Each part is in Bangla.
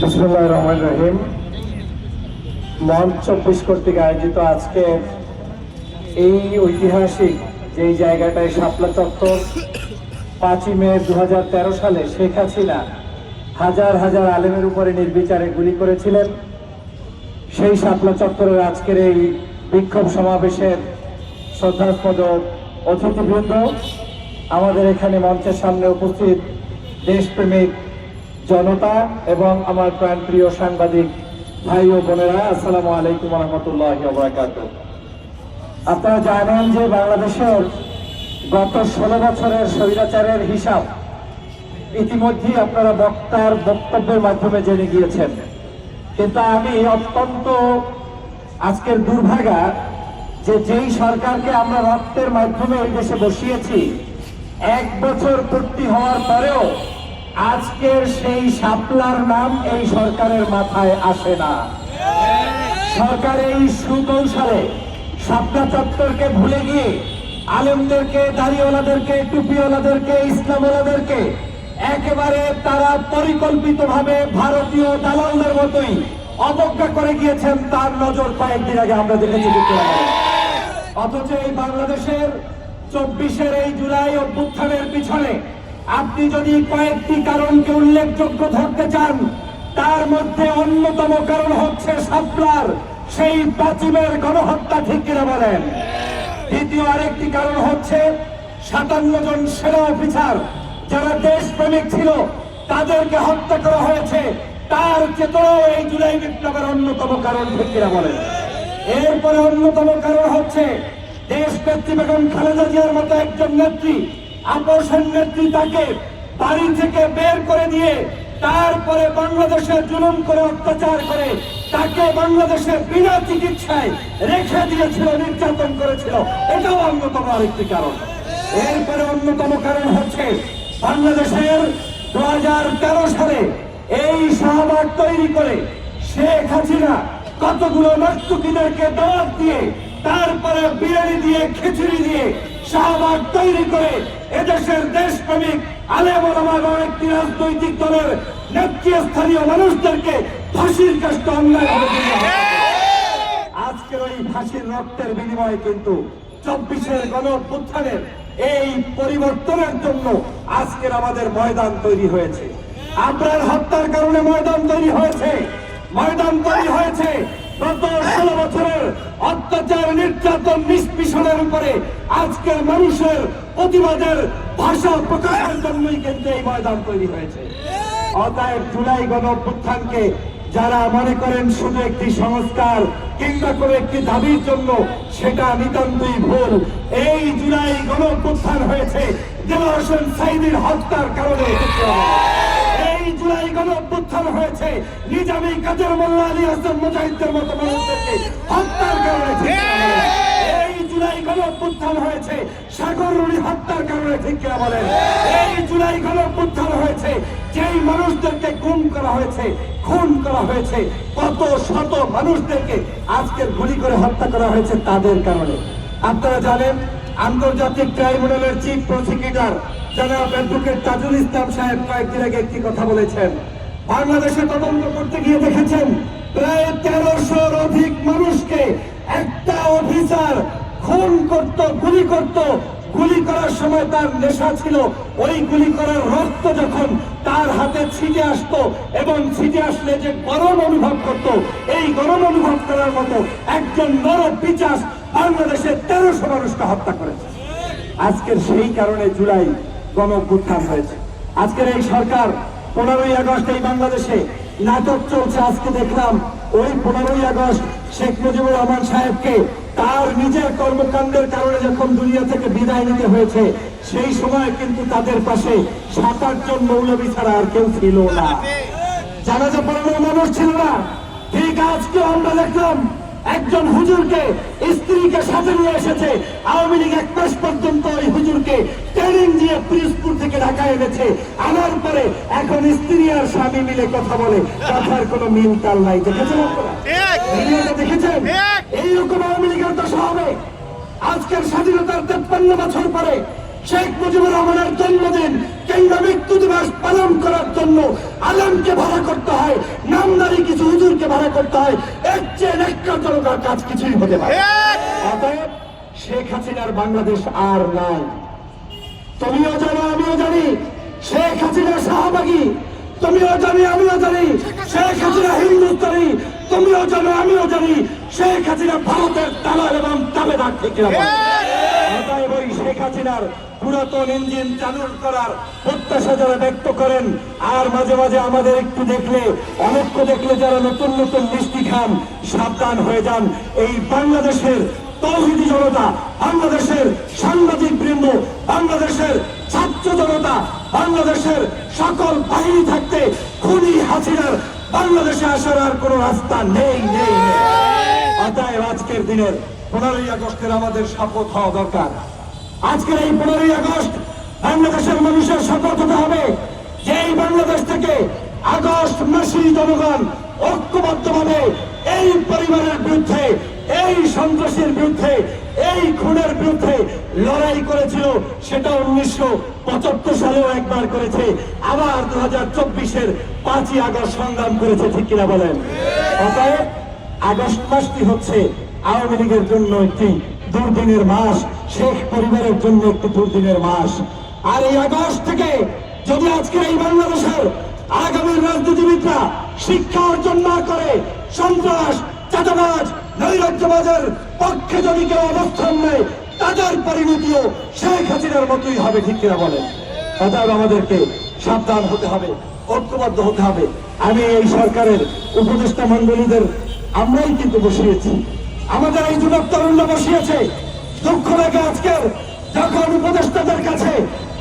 বিসমিল্লাহির রহমানির রহিম। মঞ্চ ২৪ কর্তৃক আয়োজিত আজকে এই ঐতিহাসিক যেই জায়গাটায় শাপলা চত্বর ৫ই মে ২০১৩ সালে শেখ হাসিনা হাজার হাজার আলেমের উপরে নির্বিচারে গুলি করেছিলেন, সেই শাপলা চত্বরের আজকের এই বিক্ষোভ সমাবেশের শ্রদ্ধাস্পদ অতিথিবৃন্দ, আমাদের এখানে মঞ্চের সামনে উপস্থিত দেশপ্রেমিক জনতা এবং আমার প্রাণপ্রিয় সাংবাদিক ভাই ও বোনেরা, আসসালামু আলাইকুম ওয়া রাহমাতুল্লাহি ওয়া বারাকাতুহু। আপনারা জানেন যে বাংলাদেশের গত ১৬ বছরের স্বৈরাচারের হিসাব ইতিমধ্যেই আপনারা বক্তার বক্তব্যের মাধ্যমে জেনে গিয়েছেন, কিন্তু আমি অত্যন্ত আজকের দুর্ভাগা যে যেই সরকারকে আমরা রক্তের মাধ্যমে এই দেশে বসিয়েছি, ১ বছর পূর্তি হওয়ার পরেও আজকের সেই শাপলার নাম এই সরকারের মাথায় আসে না। সরকার এই সুকৌশলে শাপলা চত্বরকে ভুলে গিয়ে আলেমদেরকে, দাড়িওয়ালাদেরকে, টুপিওয়ালাদেরকে, ইসলামওয়ালাদেরকে একেবারে তারা পরিকল্পিতভাবে ভারতীয় দালালদের মতোই অবজ্ঞা করে গিয়েছেন। তার নজর কয়েকদিন আগে আমরা দেখেছি। অথচ এই বাংলাদেশের ২৪-এর এই জুলাই অভ্যুত্থানের পিছনে আপনি যদি কয়েকটি কারণকে উল্লেখযোগ্য ধরতে চান, তার মধ্যে অন্যতম কারণ হচ্ছে শাপলার সেই ৫ই মের গণহত্যা, ঠিক কিনা বলেন? দ্বিতীয় আরেকটি কারণ হচ্ছে ৫৭ জন সেনা অফিসার যারা দেশপ্রেমিক ছিল তাদেরকে হত্যা করা হয়েছে, তার চেতনাও এই জুলাই বিপ্লবের অন্যতম কারণ, ঠিক কিনা বলেন? এরপরে অন্যতম কারণ হচ্ছে দেশনেত্রী বেগম খালেদা জিয়ার মতো একজন নেত্রী, আপোষের নেত্রী, তাকে বাড়ি থেকে বের করে দিয়ে তারপরে বাংলাদেশে জুলুম করে, অত্যাচার করে তাকে বাংলাদেশে বিনা চিকিৎসায় রেখে দিয়েছিল, নির্যাতন করেছিল। এটাও অন্যতম আরেকটি কারণ। এরপরে অন্যতম কারণ হচ্ছে বাংলাদেশের ২০১৩ সালে এই শাহবাগ তৈরি করে শেখ হাসিনা কতগুলো নর্তকীদেরকে দাওয়াত দিয়ে, তারপরে বিরিয়ানি দিয়ে, খিচুড়ি দিয়ে শাহবাগ তৈরি করে এদেশের দেশপ্রেমিক আলেম ওলামা এবং একটি রাজনৈতিক দলের নেতৃস্থানীয় মানুষদেরকে ফাঁসির কাষ্ট অন্যায়ভাবে আজকের ওই ফাঁসির রক্তের বিনিময়ে কিন্তু ২৪-এর গণঅভ্যুত্থানের এই পরিবর্তনের জন্য আজকের আমাদের ময়দান তৈরি হয়েছে। আবরার হত্যার কারণে ময়দান তৈরি হয়েছে। ময়দান তৈরি হয়েছে গত ১৬ বছরের অত্যাচার, নির্যাতন, নিষ্পীষণের উপরে আজকের মানুষের প্রতিবাদের ভাষা প্রকাশের জন্যই কিন্তু এই ময়দান তৈরি হয়েছে। অতএব জুলাই গণঅভ্যুত্থানকে যারা মনে করেন শুধু একটি সংস্কার কিংবা করে একটি দাবির জন্য, সেটা নিতান্তই ভুল। এই জুলাই গণঅভ্যুত্থান হয়েছে দেলোয়ার হোসেন সাঈদীর হত্যার কারণে। এই জুলাই গণঅভ্যুত্থান হয়েছে নিজামী, কাদের মোল্লা, আলী হাসান মুজাহিদের মতো মানুষদেরকে হত্যার কারণে। এই জুলাই গণঅভ্যুত্থান হয়েছে সাগররুনি হত্যার কারণে, ঠিক কিনা বলেন? এই জুলাই গণঅভ্যুত্থান হয়েছে যেই মানুষদেরকে গুম করা হয়েছে, খুন করা হয়েছে, কত শত মানুষদেরকে আজকের গুলি করে হত্যা করা হয়েছে তাদের কারণে। আপনারা জানেন আন্তর্জাতিক ট্রাইব্যুনালের চিফ প্রসিকিউটর জনাব অ্যাডভোকেট তাজুল ইসলাম সাহেব কয়েকদিন আগে একটি কথা বলেছেন। বাংলাদেশে তদন্ত করতে গিয়ে দেখেছেন প্রায় ১৩০০-র অধিক মানুষকে একটা অফিসার খুন করত, গুলি করত। গুলি করার সময় তার নেশা ছিল, ওই গুলি করার রক্ত যখন তার হাতে ছিটে আসতো এবং ছিটে আসলে যে গরম অনুভব করত, এই গরম অনুভব করার মতো একজন নর পিচাস বাংলাদেশে ১৩০০ মানুষকে হত্যা করেছে। আজকের সেই কারণে জুলাই গণঅভ্যুত্থান হয়েছে। আজকের এই সরকার ১৫ই আগস্ট এই বাংলাদেশে নাটক চলছে। আজকে দেখলাম ওই ১৫ই আগস্ট শেখ মুজিবুর রহমান সাহেবকে তার নিজের কর্মকাণ্ডের কারণে যখন দুনিয়া থেকে বিদায় নিতে হয়েছে, সেই সময় কিন্তু তাদের পাশে ৭-৮ জন মৌলবী ছাড়া আর কেউ ছিল না, জানাজা পড়ানোর মানুষ ছিল না। ঠিক আজকে আমরা দেখলাম একজন হুজুরকে স্ত্রীকে সাথে নিয়ে এসেছে, আওয়ামী লীগ ১ মাস পর্যন্ত ওই হুজুরকে ট্রেনিং দিয়ে পিরোজপুর থেকে ঢাকায় এনেছে। আনার পরে এখন স্ত্রী আর স্বামী মিলে কথা বলে, কথার কোনো মিল তাল নাই। দেখেছেন আপনারা? দেখেছেন? এইরকম আওয়ামী লীগের দশা হবে। আজকের স্বাধীনতার ৫৩ বছর পরে শেখ মুজিবুর রহমানের জন্মদিন কিংবা মৃত্যু দিবস পালন করার জন্য আলেমকে ভাড়া করতে হয়, নামদারি কিছু হুজুরকে ভাড়া করতে হয়, এর চেয়ে ন্যাক্কারজনক কাজ কিছুই হতে পারে। অতএব শেখ হাসিনার বাংলাদেশ আর নাই। তুমিও জানো আমিও জানি শেখ হাসিনা শাহবাগী, তুমিও জানি আমিও জানি শেখ হাসিনা হিন্দুস্তানি, তুমিও জানো আমিও জানি শেখ হাসিনা ভারতের দালাল এবং দাবেদার। ঠিক না? অতএব ওই শেখ হাসিনার পুরাতন ইঞ্জিন চালু করার প্রত্যাশা যারা ব্যক্ত করেন, আর মাঝে মাঝে আমাদের একটু দেখলে অনক্য দেখলে যারা নতুন নতুন মিষ্টি খান, সাবধান হয়ে যান। এই বাংলাদেশের তৌহিদি জনতা, বাংলাদেশের সাংবাদিক বৃন্দ, বাংলাদেশের ছাত্র জনতা, বাংলাদেশের সকল বাহিনী থাকতে খুনি হাসিনার বাংলাদেশে আসার আর কোনো রাস্তা নেই নেই নেই। অতএব আজকের দিনের 15ই আগস্টের আমাদের শপথ হওয়া দরকার। আজকের এই 15ই আগস্ট বাংলাদেশের মানুষের শপথ হতে হবে যে এই বাংলাদেশ থেকে আগস্ট মাসেই জনগণ ঐক্যবদ্ধভাবে এই পরিবারের বিরুদ্ধে, এই সন্ত্রাসের বিরুদ্ধে, এই খুনের বিরুদ্ধে লড়াই করেছিল। সেটা 1975 সালেও একবার করেছে, আবার 2024-এর 5ই আগস্ট সংগ্রাম করেছে। ঠিক কিনা বলেন? অতএব আগস্ট মাসটি হচ্ছে আওয়ামী লীগের জন্য একটি দুর্দিনের মাস, শেখ পরিবারের জন্য একটি দুর্দিনের মাস। আর এই আগস্ট থেকে যদি আজকের এই বাংলাদেশের আগামী রাজনীতিবিদরা শিক্ষা অর্জন না করে সন্ত্রাস, চাঁদাবাজ, নৈরাজ্যবাজের পক্ষে যদি কেউ অবস্থান নেয়, তাদের পরিণতিও শেখ হাসিনার মতোই হবে। ঠিক কিনা বলেন? অতএব আমাদেরকে সাবধান হতে হবে, ঐক্যবদ্ধ হতে হবে। আমি এই সরকারের উপদেষ্টা মন্ডলীদের আমরাই কিন্তু বসিয়েছি, আমাদের এই যুবক তরুণরা বসিয়েছে। দুঃখ লাগে আজকের যখন উপদেষ্টাদের কাছে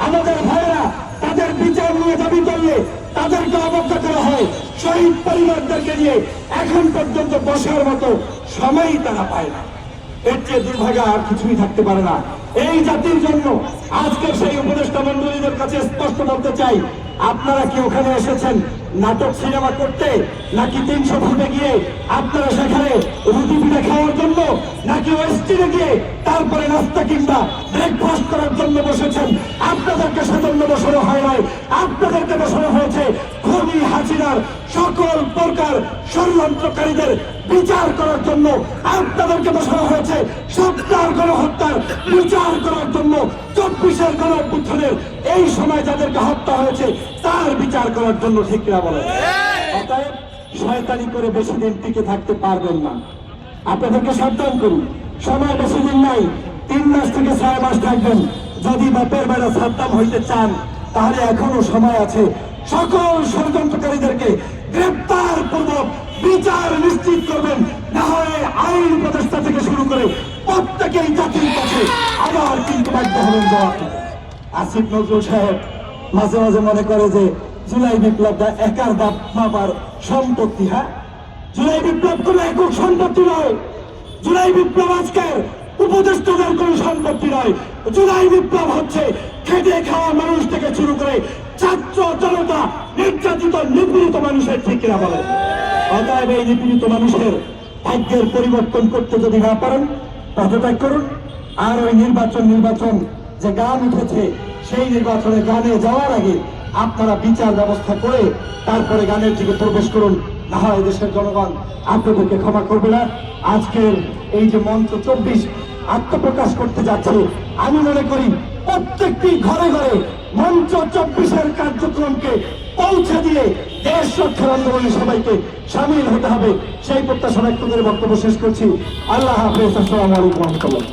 আমাদের ভাইয়েরা তাদের বিচার নিয়ে দাবি করলে তাদেরকে অবজ্ঞা করা হয়। শহীদ পরিবারদেরকে নিয়ে এখন পর্যন্ত বসার মতো সময়ই তারা পায় না। এর চেয়ে দুর্ভাগ্য আর কিছুই থাকতে পারে না। এই জাতির জন্য আজকে সেই উপদেষ্টা মন্ডলীদের কাছে স্পষ্ট বলতে চাই, আপনারা কি ওখানে এসেছেন নাটক সিনেমা করতে, নাকি 300 ফুটে গিয়ে আপনারা সেখানে রুটি পিঠা খাওয়ার জন্য, নাকি ওয়েস্টিনে গিয়ে তারপরে নাস্তা কিংবা ব্রেকফাস্ট করার জন্য বসেছেন? আপনাদেরকে সেজন্য বসানো হয় নাই, আপনাদেরকে বসানো হয়েছে খুনি হাসিনার সকল প্রকার ষড়যন্ত্রকারীদের বিচার করার জন্য। আপনাদেরকে বসানো হয়েছে সপ্তাহ গণহত্যার বিচার করার জন্য। 24-এর গণঅভ্যুত্থানের এই সময় যাদেরকে হত্যা হয়েছে তার বিচার করার জন্য। ঠিক না বলে? অতএব শয়তানি করে বেশি দিন টিকে থাকতে পারবেন না। আপনাদেরকে সাবধান করুন, সময় বেশি দিন নাই, 3 মাস থেকে 6 মাস থাকবেন। যদি বাপের বেড়া সাবধান হইতে চান তাহলে এখনো সময় আছে। সকল ষড়যন্ত্রকারীদেরকে গ্রেপ্তার পূর্বক বিচার নিশ্চিত করবেন, না হয় আইন উপদেষ্টা থেকে শুরু করে প্রত্যেকেই জাতির কাছে আবার কিন্তু বাধ্য হবেন জবাব দিতে। আসিফ নজরুল সাহেব মাঝে মাঝে মনে করে যে জুলাই বিপ্লবটা একার বাপ মাপার সম্পত্তি। হ্যাঁ, জুলাই বিপ্লব কোন একক সম্পত্তি নয়। জুলাই বিপ্লব আজকের উপদেষ্টাদের কোন সম্পত্তি নয়। জুলাই বিপ্লব হচ্ছে খেটে খাওয়া মানুষ থেকে শুরু করে ছাত্র জনতা, নির্যাতিত নিপীড়িত মানুষের। ঠিক কিনা বলেন? অতএব এই নিপীড়িত মানুষের ভাগ্যের পরিবর্তন করতে যদি না পারেন পদত্যাগ করুন। আর ওই নির্বাচন যে গান উঠেছে সেই নির্বাচনে গানে যাওয়ার আগে আপনারা বিচার ব্যবস্থা করে তারপরে গানের দিকে প্রবেশ করুন, না হয় দেশের জনগণ আপনাদেরকে ক্ষমা করবে না। আজকের এই যে মঞ্চ 24 আত্মপ্রকাশ করতে যাচ্ছে, আমি মনে করি প্রত্যেকটি ঘরে ঘরে মঞ্চ 24-এর কার্যক্রমকে পৌঁছে দিয়ে দেশ রক্ষার আন্দোলনে সবাইকে সামিল হতে হবে। সেই প্রত্যাশা ব্যক্ত করে বক্তব্য শেষ করছি। আল্লাহ হাফেজ। আসসালামু আলাইকুম ওয়া রাহমাতুল্লাহ।